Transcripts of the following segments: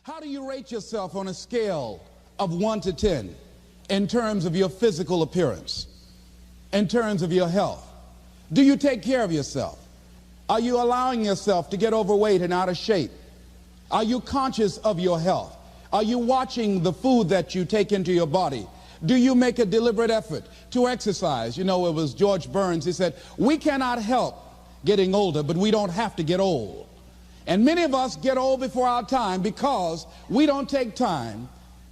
How do you rate yourself on a scale of 1 to 10 in terms of your physical appearance, in terms of your health? Do you take care of yourself? Are you allowing yourself to get overweight and out of shape? Are you conscious of your health? Are you watching the food that you take into your body? Do you make a deliberate effort to exercise? You know, it was George Burns. He said, we cannot help getting older, but we don't have to get old. And many of us get old before our time because we don't take time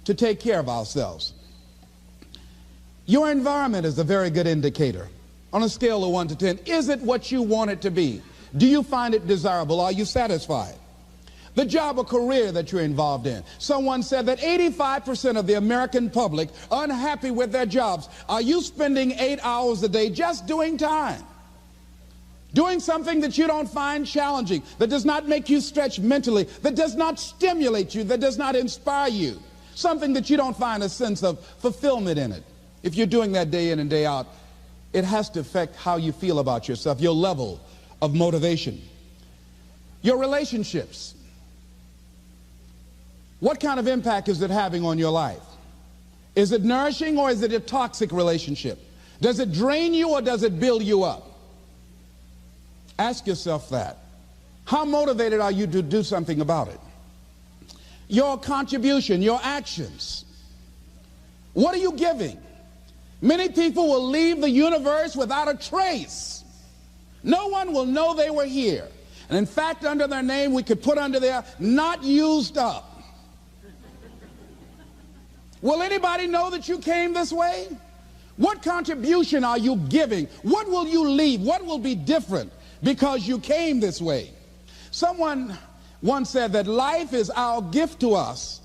to take care of ourselves. Your environment is a very good indicator. On a scale of 1 to 10, is it what you want it to be? Do you find it desirable? Are you satisfied? The job or career that you're involved in. Someone said that 85% of the American public are unhappy with their jobs. Are you spending 8 hours a day just doing time? Doing something that you don't find challenging, that does not make you stretch mentally, that does not stimulate you, that does not inspire you. Something that you don't find a sense of fulfillment in it. If you're doing that day in and day out, it has to affect how you feel about yourself, your level of motivation. Your relationships. What kind of impact is it having on your life? Is it nourishing or is it a toxic relationship? Does it drain you or does it build you up? Ask yourself that. How motivated are you to do something about it? Your contribution, your actions. What are you giving? Many people will leave the universe without a trace. No one will know they were here. And in fact, under their name, we could put under there, not used up. Will anybody know that you came this way? What contribution are you giving? What will you leave? What will be different because you came this way? Someone once said that life is our gift to us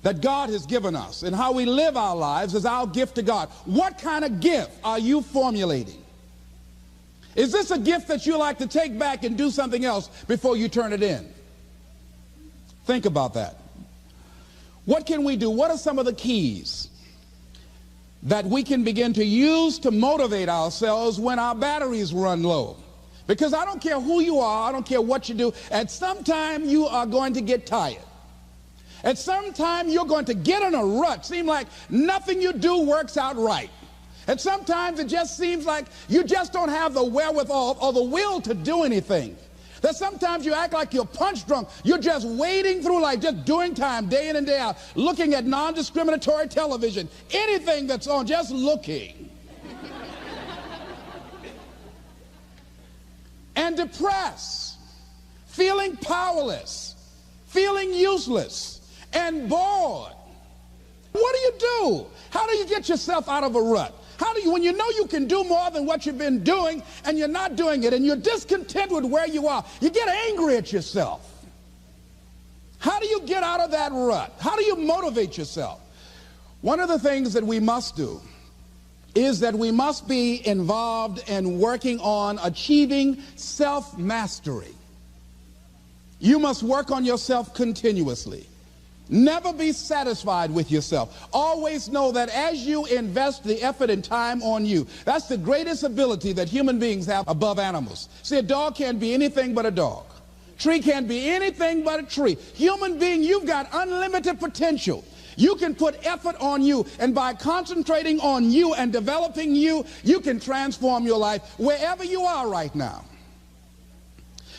that God has given us, and how we live our lives is our gift to God. What kind of gift are you formulating? Is this a gift that you like to take back and do something else before you turn it in? Think about that. What can we do? What are some of the keys that we can begin to use to motivate ourselves when our batteries run low? Because I don't care who you are, I don't care what you do, at some time you are going to get tired. At some time you're going to get in a rut. Seem like nothing you do works out right. And sometimes it just seems like you just don't have the wherewithal or the will to do anything. That sometimes you act like you're punch drunk. You're just wading through life, just doing time day in and day out, looking at non-discriminatory television, anything that's on, just looking. And depressed, feeling powerless, feeling useless, and bored. What do you do? How do you get yourself out of a rut? How do you, when you know you can do more than what you've been doing and you're not doing it and you're discontent with where you are, you get angry at yourself. How do you get out of that rut? How do you motivate yourself? One of the things that we must do is that we must be involved in working on achieving self-mastery. You must work on yourself continuously. Never be satisfied with yourself. Always know that as you invest the effort and time on you, that's the greatest ability that human beings have above animals. See, a dog can't be anything but a dog. Tree can't be anything but a tree. Human being, you've got unlimited potential. You can put effort on you, and by concentrating on you and developing you, you can transform your life wherever you are right now.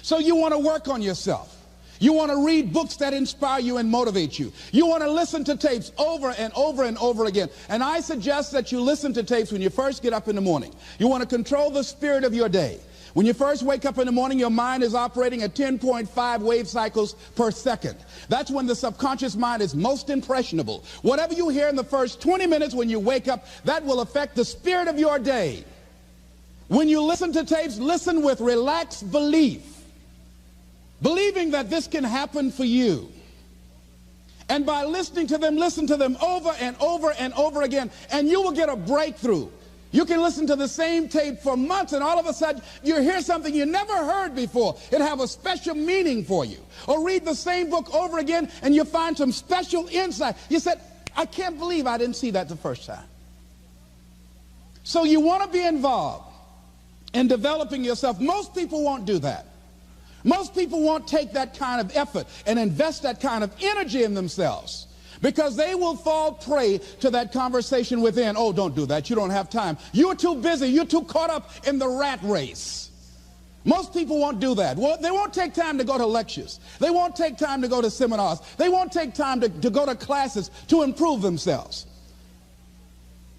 So you want to work on yourself. You want to read books that inspire you and motivate you. You want to listen to tapes over and over and over again. And I suggest that you listen to tapes when you first get up in the morning. You want to control the spirit of your day. When you first wake up in the morning, your mind is operating at 10.5 wave cycles per second. That's when the subconscious mind is most impressionable. Whatever you hear in the first 20 minutes when you wake up, that will affect the spirit of your day. When you listen to tapes, listen with relaxed belief. Believing that this can happen for you. And by listening to them, listen to them over and over and over again, and you will get a breakthrough. You can listen to the same tape for months, and all of a sudden you hear something you never heard before. It'll have a special meaning for you. Or read the same book over again, and you find some special insight. You said, I can't believe I didn't see that the first time. So you want to be involved in developing yourself. Most people won't do that. Most people won't take that kind of effort and invest that kind of energy in themselves because they will fall prey to that conversation within. Oh, don't do that. You don't have time. You're too busy. You're too caught up in the rat race. Most people won't do that. Well, they won't take time to go to lectures. They won't take time to go to seminars. They won't take time to go to classes to improve themselves.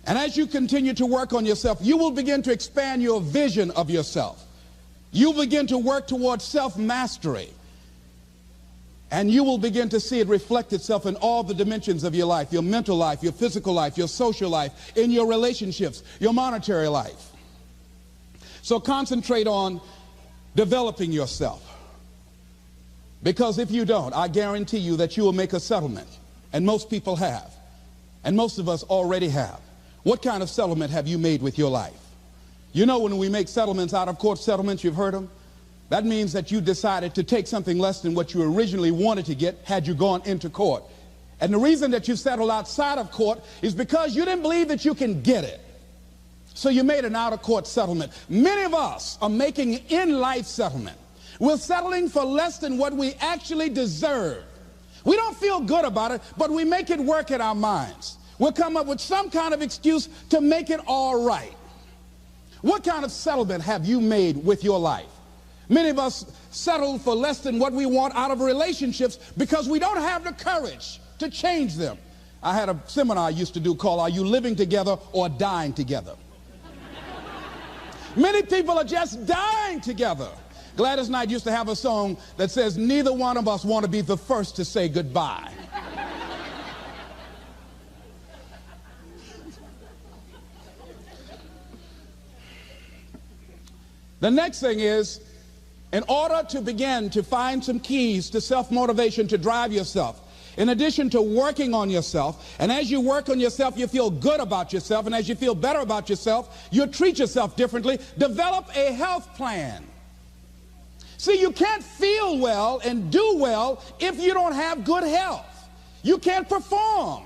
And as you continue to work on yourself, you will begin to expand your vision of yourself. You'll begin to work towards self-mastery. And you will begin to see it reflect itself in all the dimensions of your life, your mental life, your physical life, your social life, in your relationships, your monetary life. So concentrate on developing yourself. Because if you don't, I guarantee you that you will make a settlement. And most people have. And most of us already have. What kind of settlement have you made with your life? You know, when we make settlements, out of court settlements, you've heard them. That means that you decided to take something less than what you originally wanted to get had you gone into court. And the reason that you settled outside of court is because you didn't believe that you can get it. So you made an out-of-court settlement. Many of us are making an in-life settlement. We're settling for less than what we actually deserve. We don't feel good about it, but we make it work in our minds. We'll come up with some kind of excuse to make it all right. What kind of settlement have you made with your life? Many of us settle for less than what we want out of relationships because we don't have the courage to change them. I had a seminar I used to do called Are You Living Together or Dying Together? Many people are just dying together. Gladys Knight used to have a song that says, neither one of us want to be the first to say goodbye. The next thing is, in order to begin to find some keys to self-motivation to drive yourself, in addition to working on yourself, and as you work on yourself, you feel good about yourself, and as you feel better about yourself, you treat yourself differently. Develop a health plan. See, you can't feel well and do well if you don't have good health. You can't perform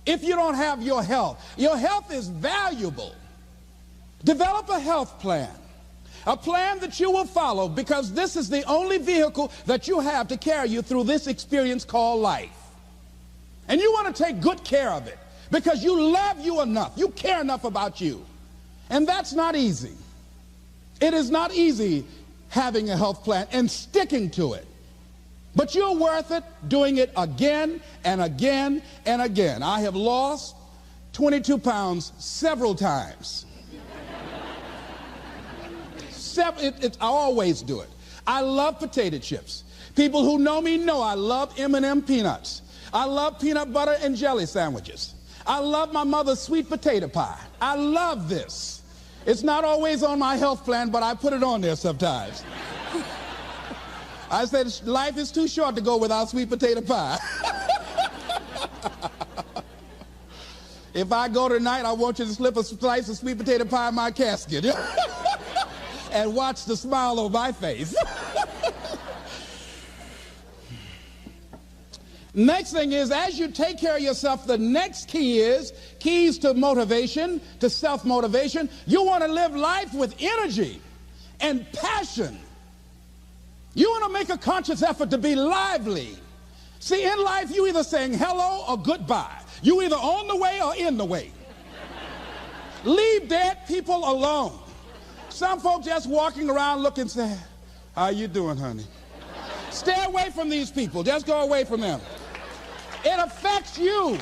if you don't have your health. Your health is valuable. Develop a health plan. A plan that you will follow, because this is the only vehicle that you have to carry you through this experience called life. And you want to take good care of it because you love you enough. You care enough about you. And that's not easy. It is not easy having a health plan and sticking to it. But you're worth it doing it again and again and again. I have lost 22 pounds several times. I always do it. I love potato chips. People who know me know I love M&M peanuts. I love peanut butter and jelly sandwiches. I love my mother's sweet potato pie. I love this. It's not always on my health plan, but I put it on there sometimes. I said life is too short to go without sweet potato pie. If I go tonight, I want you to slip a slice of sweet potato pie in my casket. And watch the smile on my face. Next thing is, as you take care of yourself, the next key is keys to motivation, to self-motivation. You want to live life with energy and passion. You want to make a conscious effort to be lively. See, in life, you either saying hello or goodbye. You either on the way or in the way. Leave dead people alone. Some folks just walking around looking sad. How you doing, honey? Stay away from these people. Just go away from them. It affects you.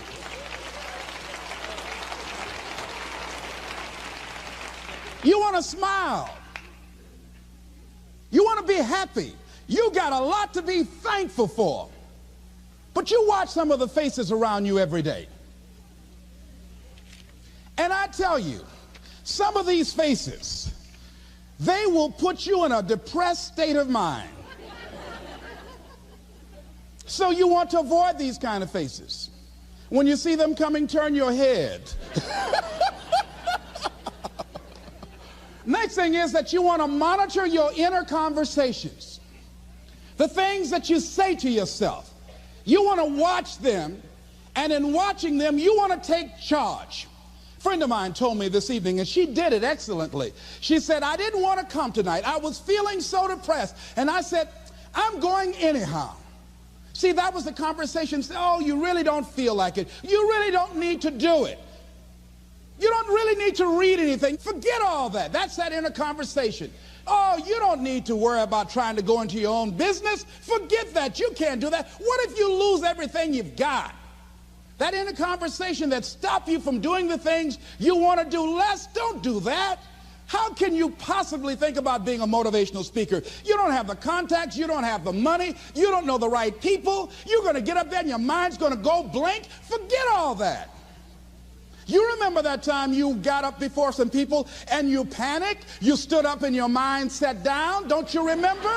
You want to smile. You want to be happy. You got a lot to be thankful for. But you watch some of the faces around you every day. And I tell you, some of these faces, they will put you in a depressed state of mind. So you want to avoid these kind of faces. When you see them coming, turn your head. Next thing is that you want to monitor your inner conversations. The things that you say to yourself. You want to watch them, and in watching them, you want to take charge. A friend of mine told me this evening, and she did it excellently. She said, I didn't want to come tonight. I was feeling so depressed. And I said, I'm going anyhow. See, that was the conversation. Oh, you really don't feel like it. You really don't need to do it. You don't really need to read anything. Forget all that. That's that inner conversation. Oh, you don't need to worry about trying to go into your own business. Forget that. You can't do that. What if you lose everything you've got? That inner conversation that stops you from doing the things you want to do less, don't do that. How can you possibly think about being a motivational speaker? You don't have the contacts, you don't have the money, you don't know the right people. You're going to get up there and your mind's going to go blank. Forget all that. You remember that time you got up before some people and you panicked? You stood up and your mind sat down? Don't you remember?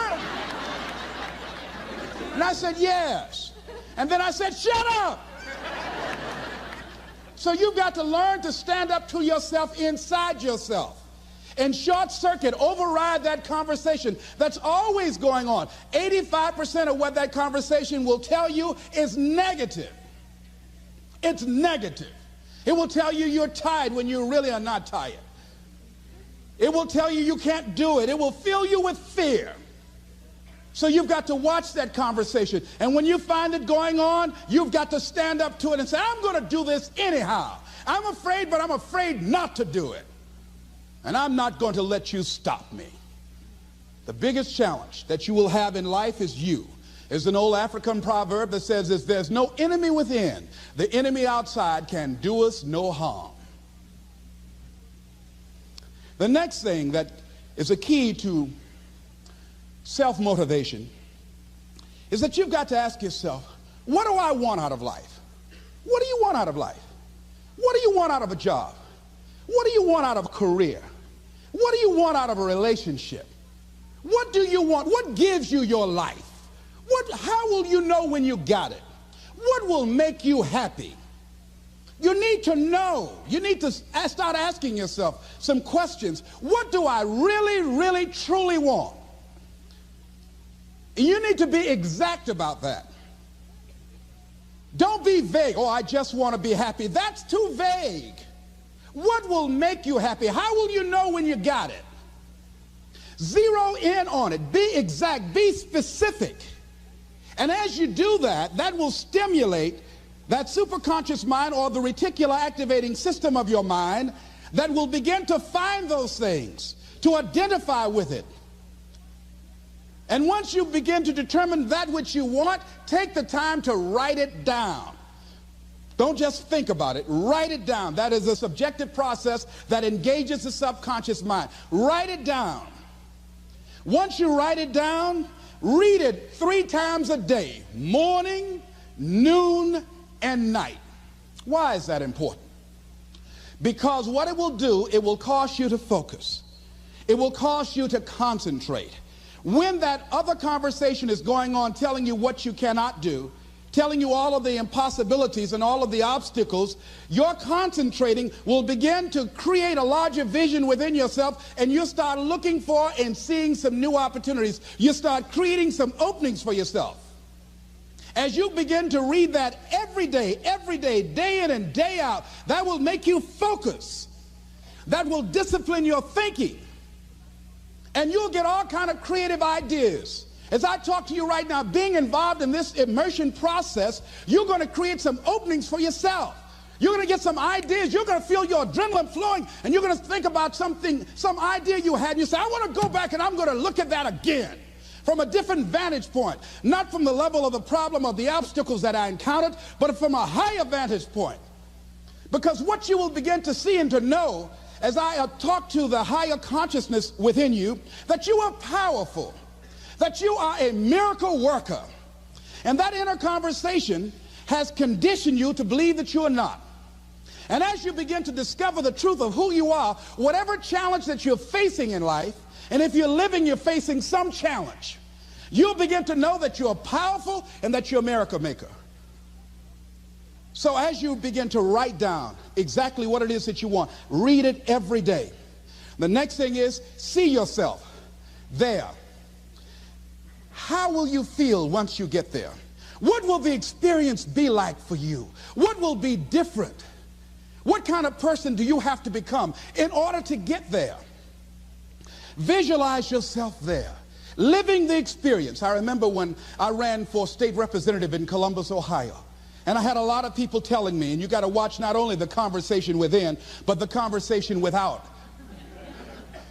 And I said, yes. And then I said, shut up. So you've got to learn to stand up to yourself inside yourself and short circuit, override that conversation that's always going on. 85% of what that conversation will tell you is negative. It's negative. It will tell you you're tired when you really are not tired. It will tell you you can't do it. It will fill you with fear. So you've got to watch that conversation. And when you find it going on, you've got to stand up to it and say, I'm going to do this anyhow. I'm afraid, but I'm afraid not to do it. And I'm not going to let you stop me. The biggest challenge that you will have in life is you. There's an old African proverb that says, if there's no enemy within, the enemy outside can do us no harm. The next thing that is a key to self-motivation is that you've got to ask yourself, what do I want out of life? What do you want out of life? What do you want out of a job? What do you want out of a career? What do you want out of a relationship? What do you want? What gives you your life? How will you know when you got it? What will make you happy? You need to know. You need to start asking yourself some questions. What do I really, really, truly want? You need to be exact about that. Don't be vague. Oh, I just want to be happy. That's too vague. What will make you happy? How will you know when you got it? Zero in on it. Be exact. Be specific. And as you do that, that will stimulate that superconscious mind or the reticular activating system of your mind that will begin to find those things, to identify with it. And once you begin to determine that which you want, take the time to write it down. Don't just think about it. Write it down. That is a subjective process that engages the subconscious mind. Write it down. Once you write it down, read it 3 times a day, morning, noon, and night. Why is that important? Because what it will do, it will cause you to focus. It will cause you to concentrate. When that other conversation is going on telling you what you cannot do, telling you all of the impossibilities and all of the obstacles, your concentrating will begin to create a larger vision within yourself, and you'll start looking for and seeing some new opportunities. You start creating some openings for yourself. As you begin to read that every day, day in and day out, that will make you focus. That will discipline your thinking. And you'll get all kind of creative ideas. As I talk to you right now, being involved in this immersion process, you're going to create some openings for yourself. You're going to get some ideas. You're going to feel your adrenaline flowing, and you're going to think about something, some idea you had, and you say, I want to go back and I'm going to look at that again from a different vantage point, not from the level of the problem of the obstacles that I encountered, but from a higher vantage point. Because what you will begin to see and to know as I talk to the higher consciousness within you, that you are powerful, that you are a miracle worker. And that inner conversation has conditioned you to believe that you are not. And as you begin to discover the truth of who you are, whatever challenge that you're facing in life, and if you're living, you're facing some challenge, you'll begin to know that you're powerful and that you're a miracle maker. So as you begin to write down exactly what it is that you want, read it every day. The next thing is, see yourself there. How will you feel once you get there? What will the experience be like for you? What will be different? What kind of person do you have to become in order to get there? Visualize yourself there, living the experience. I remember when I ran for state representative in Columbus, Ohio, and I had a lot of people telling me, and you got to watch not only the conversation within, but the conversation without,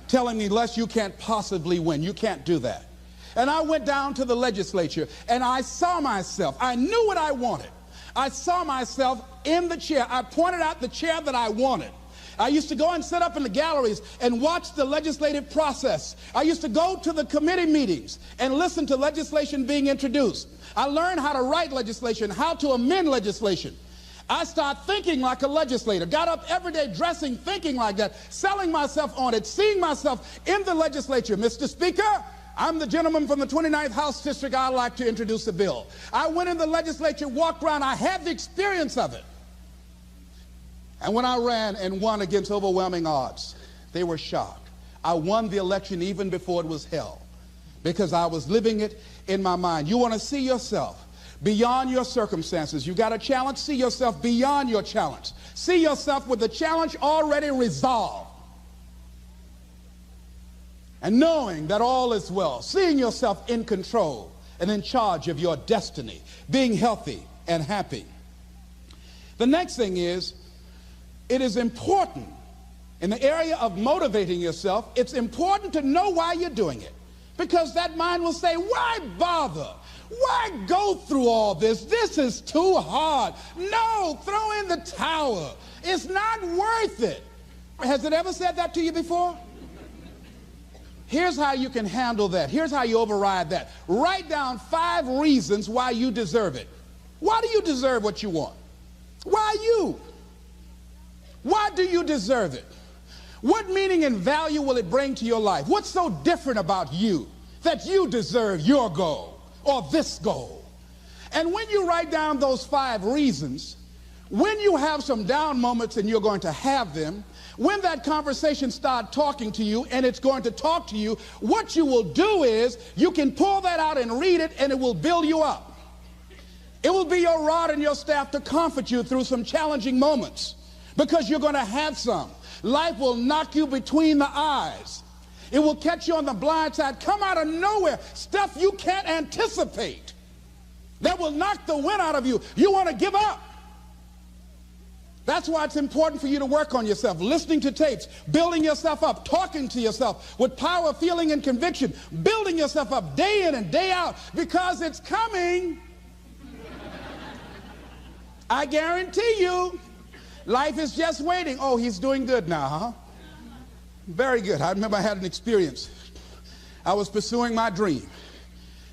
telling me, Les, you can't possibly win. You can't do that. And I went down to the legislature, and I saw myself. I knew what I wanted. I saw myself in the chair. I pointed out the chair that I wanted. I used to go and sit up in the galleries and watch the legislative process. I used to go to the committee meetings and listen to legislation being introduced. I learned how to write legislation, how to amend legislation. I started thinking like a legislator, got up every day dressing, thinking like that, selling myself on it, seeing myself in the legislature. Mr. Speaker, I'm the gentleman from the 29th House District. I'd like to introduce a bill. I went in the legislature, walked around. I had the experience of it. And when I ran and won against overwhelming odds, they were shocked. I won the election even before it was held because I was living it in my mind. You want to see yourself beyond your circumstances. You got a challenge, see yourself beyond your challenge. See yourself with the challenge already resolved. And knowing that all is well, seeing yourself in control and in charge of your destiny, being healthy and happy. The next thing is, it is important in the area of motivating yourself, it's important to know why you're doing it. Because that mind will say, why bother? Why go through all this? This is too hard. No, throw in the towel. It's not worth it. Has it ever said that to you before? Here's how you can handle that. Here's how you override that. Write down 5 reasons why you deserve it. Why do you deserve what you want? Why you? Why do you deserve it? What meaning and value will it bring to your life? What's so different about you that you deserve your goal or this goal? And when you write down those 5 reasons, when you have some down moments, and you're going to have them, when that conversation starts talking to you, and it's going to talk to you, what you will do is you can pull that out and read it, and it will build you up. It will be your rod and your staff to comfort you through some challenging moments, because you're going to have some. Life will knock you between the eyes. It will catch you on the blind side, come out of nowhere, stuff you can't anticipate that will knock the wind out of you. You want to give up. That's why it's important for you to work on yourself, listening to tapes, building yourself up, talking to yourself with power, feeling, and conviction, building yourself up day in and day out, because it's coming. I guarantee you, life is just waiting. Oh, he's doing good now, huh? Very good. I remember I had an experience. I was pursuing my dream.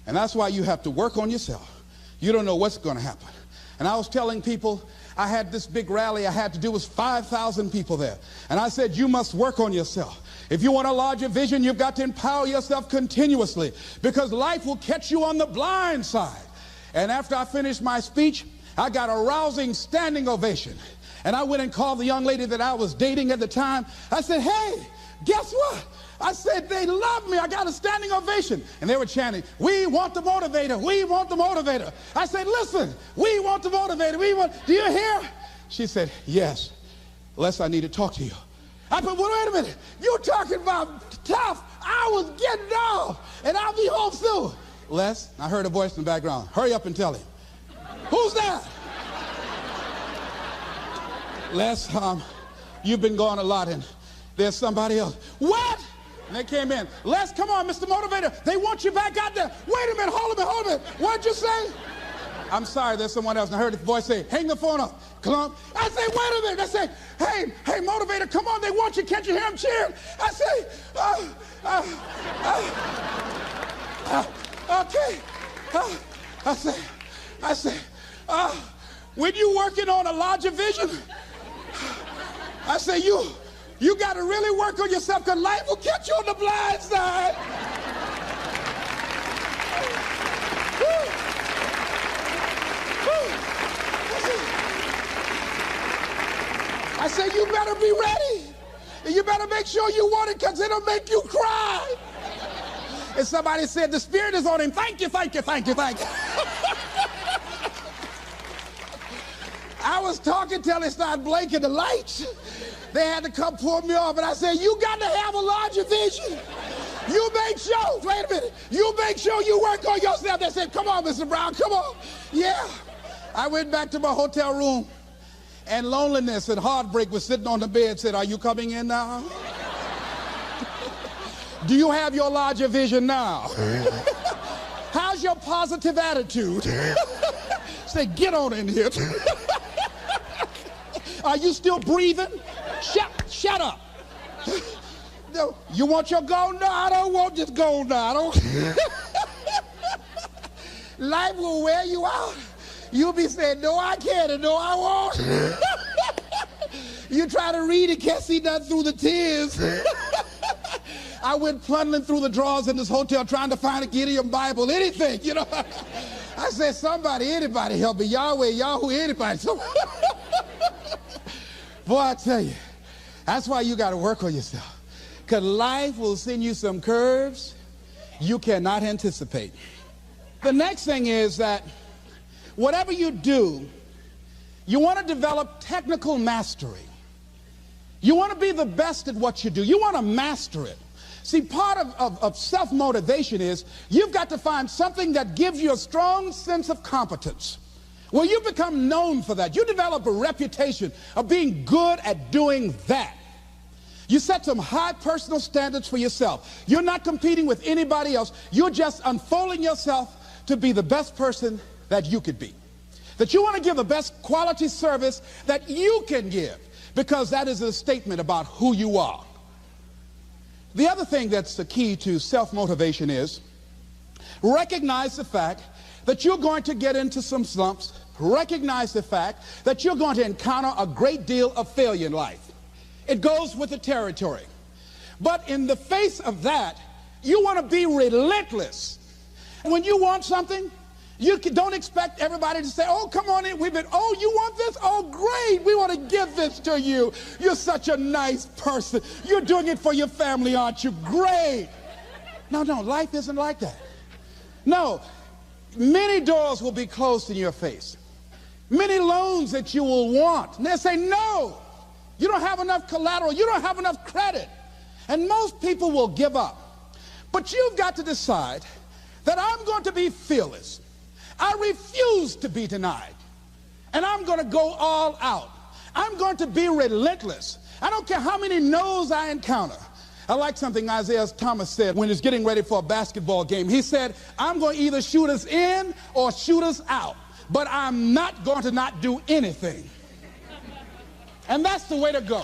And that's why you have to work on yourself. You don't know what's going to happen. And I was telling people, I had this big rally I had to do. It was 5,000 people there. And I said, you must work on yourself. If you want a larger vision, you've got to empower yourself continuously, because life will catch you on the blind side. And after I finished my speech, I got a rousing standing ovation. And I went and called the young lady that I was dating at the time. I said, hey, guess what? I said, they love me. I got a standing ovation. And they were chanting, we want the motivator. We want the motivator. I said, listen, we want the motivator. We want, do you hear? She said, yes. Les, I need to talk to you. I said, well, wait a minute. You're talking about tough. I was getting off, and I'll be home soon. Les, I heard a voice in the background. Hurry up and tell him. Who's that? Les, you've been gone a lot, and there's somebody else. What? And they came in. Les, come on, Mr. Motivator. They want you back out there. Wait a minute, hold a minute. What'd you say? I'm sorry, there's someone else. And I heard the voice say, hang the phone up. Clump. I say, wait a minute. I say, hey, Motivator, come on. They want you. Can't you hear them cheering? I say, okay. I say, when you working on a larger vision, I say, you got to really work on yourself, because life will catch you on the blind side. I say, you better be ready. And you better make sure you want it, because it'll make you cry. And somebody said, the Spirit is on him. Thank you, thank you, thank you, thank you. I was talking till they started blinking the lights. They had to come pull me off, and I said, you got to have a larger vision. You make sure, wait a minute, you make sure you work on yourself. They said, come on, Mr. Brown, come on. Yeah. I went back to my hotel room, and loneliness and heartbreak was sitting on the bed, said, are you coming in now? Do you have your larger vision now? How's your positive attitude? Say, get on in here. Are you still breathing? Shut up. No, you want your gold? No, I don't want this gold now. I don't. Life will wear you out. You'll be saying, no, I can't, and no, I won't. You try to read it, can't see nothing through the tears. I went plundering through the drawers in this hotel trying to find a Gideon Bible, anything, you know. I said, somebody, anybody help me. Yahweh, Yahoo, anybody. Boy, I tell you, that's why you got to work on yourself. Because life will send you some curves you cannot anticipate. The next thing is that whatever you do, you want to develop technical mastery. You want to be the best at what you do. You want to master it. See, part of self-motivation is you've got to find something that gives you a strong sense of competence. Well, you become known for that. You develop a reputation of being good at doing that. You set some high personal standards for yourself. You're not competing with anybody else. You're just unfolding yourself to be the best person that you could be. That you want to give the best quality service that you can give, because that is a statement about who you are. The other thing that's the key to self-motivation is recognize the fact that you're going to get into some slumps. Recognize the fact that you're going to encounter a great deal of failure in life. It goes with the territory. But in the face of that, you want to be relentless. When you want something, you don't expect everybody to say, oh, come on in. Oh, you want this? Oh, great. We want to give this to you. You're such a nice person. You're doing it for your family, aren't you? Great. No, life isn't like that. No, many doors will be closed in your face. Many loans that you will want. And they'll say, no, you don't have enough collateral. You don't have enough credit. And most people will give up. But you've got to decide that I'm going to be fearless. I refuse to be denied. And I'm going to go all out. I'm going to be relentless. I don't care how many no's I encounter. I like something Isaiah Thomas said when he's getting ready for a basketball game. He said, I'm going to either shoot us in or shoot us out, but I'm not going to not do anything. And that's the way to go.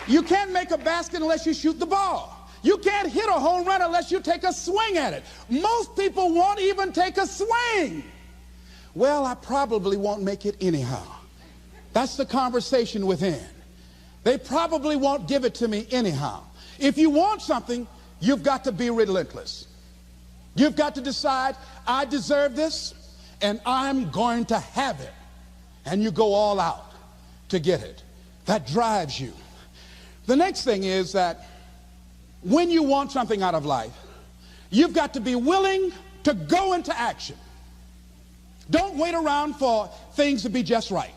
You can't make a basket unless you shoot the ball. You can't hit a home run unless you take a swing at it. Most people won't even take a swing. Well, I probably won't make it anyhow. That's the conversation within. They probably won't give it to me anyhow. If you want something, you've got to be relentless. You've got to decide, I deserve this, and I'm going to have it. And you go all out to get it. That drives you. The next thing is that when you want something out of life, you've got to be willing to go into action. Don't wait around for things to be just right.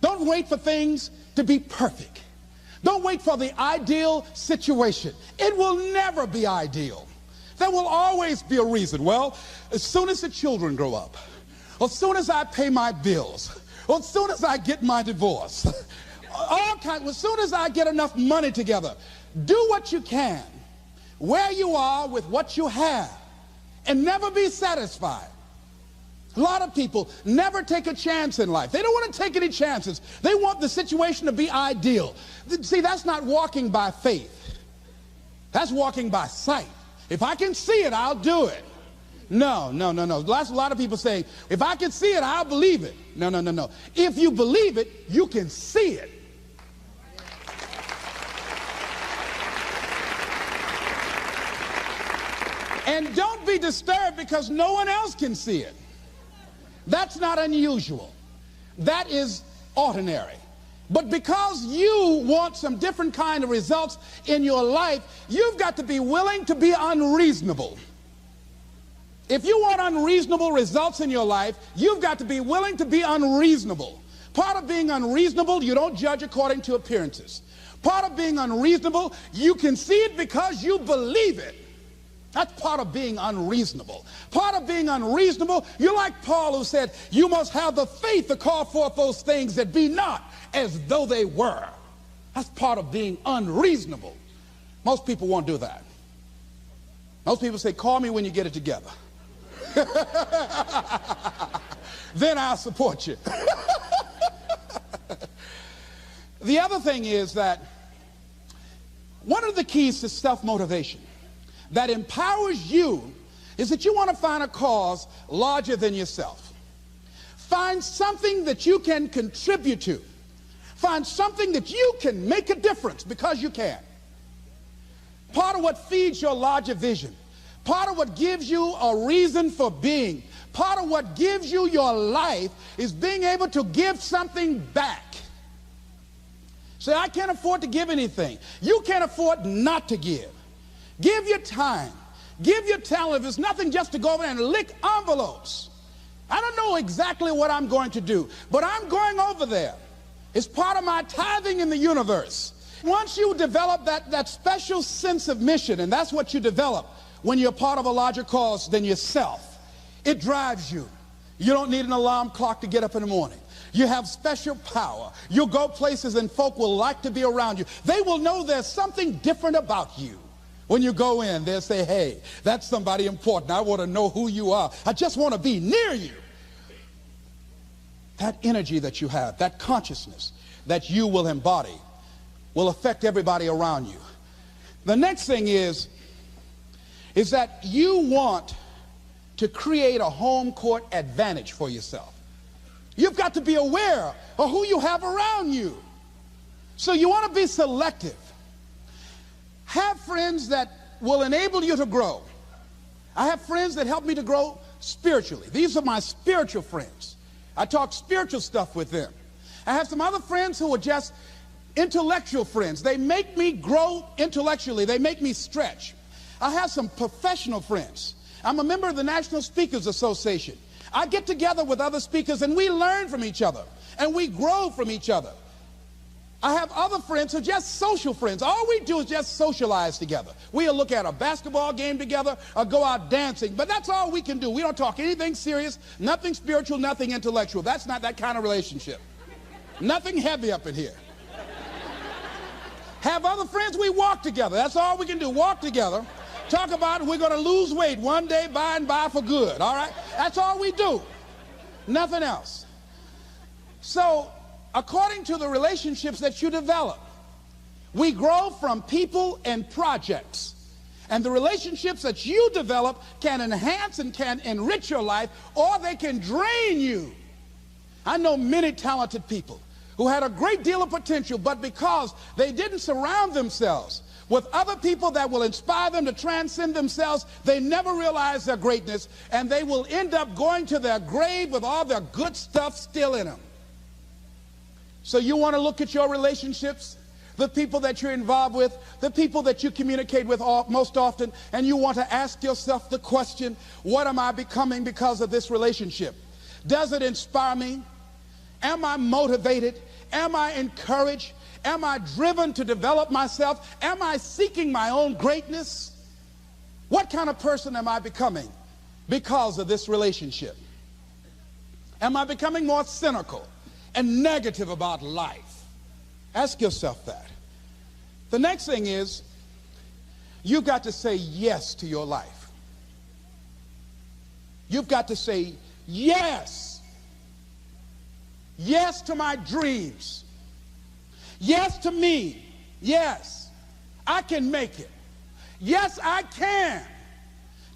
Don't wait for things to be perfect. Don't wait for the ideal situation. It will never be ideal. There will always be a reason. Well, as soon as the children grow up, as soon as I pay my bills, as soon as I get my divorce, as soon as I get enough money together, do what you can, where you are with what you have, and never be satisfied. A lot of people never take a chance in life. They don't want to take any chances. They want the situation to be ideal. See, that's not walking by faith. That's walking by sight. If I can see it, I'll do it. No. That's a lot of people saying, if I can see it, I'll believe it. No. If you believe it, you can see it. And don't be disturbed because no one else can see it. That's not unusual. That is ordinary. But because you want some different kind of results in your life, you've got to be willing to be unreasonable. If you want unreasonable results in your life, you've got to be willing to be unreasonable. Part of being unreasonable, you don't judge according to appearances. Part of being unreasonable, you can see it because you believe it. That's part of being unreasonable. Part of being unreasonable, you're like Paul, who said, you must have the faith to call forth those things that be not as though they were. That's part of being unreasonable. Most people won't do that. Most people say, call me when you get it together. Then I'll support you. The other thing is that one of the keys to self-motivation that empowers you is that you want to find a cause larger than yourself. Find something that you can contribute to. Find something that you can make a difference because you can. Part of what feeds your larger vision, part of what gives you a reason for being, part of what gives you your life is being able to give something back. Say, I can't afford to give anything. You can't afford not to give. Give your time. Give your talent. If it's nothing, just to go over there and lick envelopes. I don't know exactly what I'm going to do, but I'm going over there. It's part of my tithing in the universe. Once you develop that special sense of mission, and that's what you develop when you're part of a larger cause than yourself, it drives you. You don't need an alarm clock to get up in the morning. You have special power. You'll go places and folk will like to be around you. They will know there's something different about you. When you go in, they'll say, hey, that's somebody important. I want to know who you are. I just want to be near you. That energy that you have, that consciousness that you will embody will affect everybody around you. The next thing is that you want to create a home court advantage for yourself. You've got to be aware of who you have around you. So you want to be selective. Have friends that will enable you to grow. I have friends that help me to grow spiritually. These are my spiritual friends. I talk spiritual stuff with them. I have some other friends who are just intellectual friends. They make me grow intellectually. They make me stretch. I have some professional friends. I'm a member of the National Speakers Association. I get together with other speakers and we learn from each other and we grow from each other. I have other friends who are just social friends. All we do is just socialize together. We'll look at a basketball game together or go out dancing, but that's all we can do. We don't talk anything serious, nothing spiritual, nothing intellectual. That's not that kind of relationship. Nothing heavy up in here. Have other friends, we walk together. That's all we can do, walk together. Talk about we're going to lose weight one day by and by for good, all right? That's all we do. Nothing else. So, according to the relationships that you develop, we grow from people and projects. And the relationships that you develop can enhance and can enrich your life, or they can drain you. I know many talented people who had a great deal of potential, but because they didn't surround themselves with other people that will inspire them to transcend themselves, they never realize their greatness, and they will end up going to their grave with all their good stuff still in them. So you want to look at your relationships, the people that you're involved with, the people that you communicate with most often, and you want to ask yourself the question, what am I becoming because of this relationship? Does it inspire me? Am I motivated? Am I encouraged? Am I driven to develop myself? Am I seeking my own greatness? What kind of person am I becoming because of this relationship? Am I becoming more cynical and negative about life? Ask yourself that. The next thing is, you've got to say yes to your life. You've got to say yes. Yes to my dreams. Yes to me. Yes, I can make it. Yes, I can.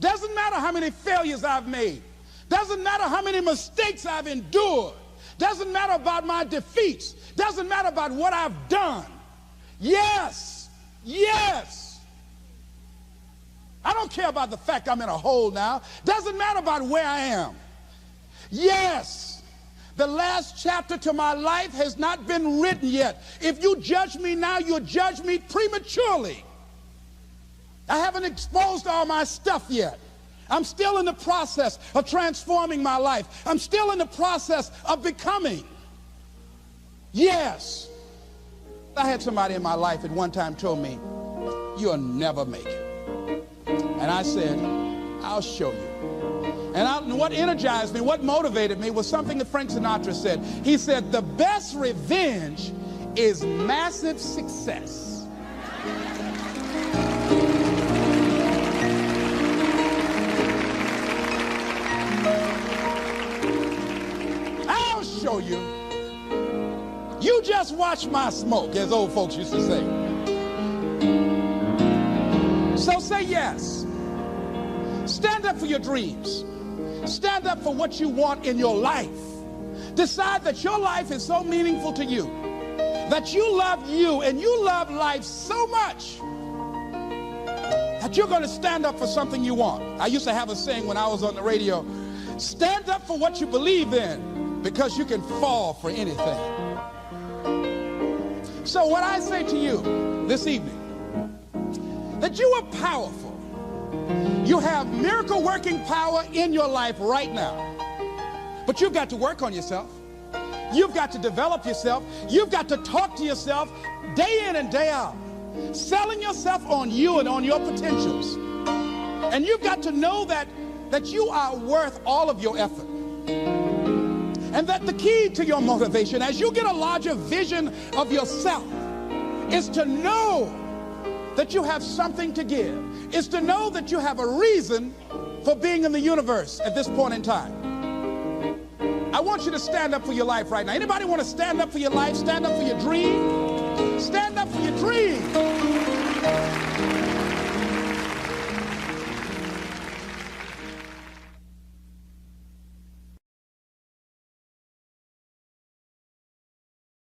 Doesn't matter how many failures I've made. Doesn't matter how many mistakes I've endured. Doesn't matter about my defeats. Doesn't matter about what I've done. Yes, yes. I don't care about the fact I'm in a hole now. Doesn't matter about where I am. Yes. The last chapter to my life has not been written yet. If you judge me now, you'll judge me prematurely. I haven't exposed all my stuff yet. I'm still in the process of transforming my life. I'm still in the process of becoming. Yes. I had somebody in my life at one time told me, you'll never make it. And I said, I'll show you. And what energized me, what motivated me was something that Frank Sinatra said. He said, the best revenge is massive success. I'll show you. You just watch my smoke, as old folks used to say. So say yes. Stand up for your dreams. Stand up for what you want in your life. Decide that your life is so meaningful to you, that you love you and you love life so much that you're going to stand up for something you want. I used to have a saying when I was on the radio, stand up for what you believe in, because you can fall for anything. So what I say to you this evening, that you are powerful. You have miracle working power in your life right now. But you've got to work on yourself. You've got to develop yourself. You've got to talk to yourself day in and day out, selling yourself on you and on your potentials. And you've got to know that you are worth all of your effort. And that the key to your motivation, as you get a larger vision of yourself, is to know that you have something to give. Is to know that you have a reason for being in the universe at this point in time. I want you to stand up for your life right now. Anybody want to stand up for your life? Stand up for your dream? Stand up for your dream.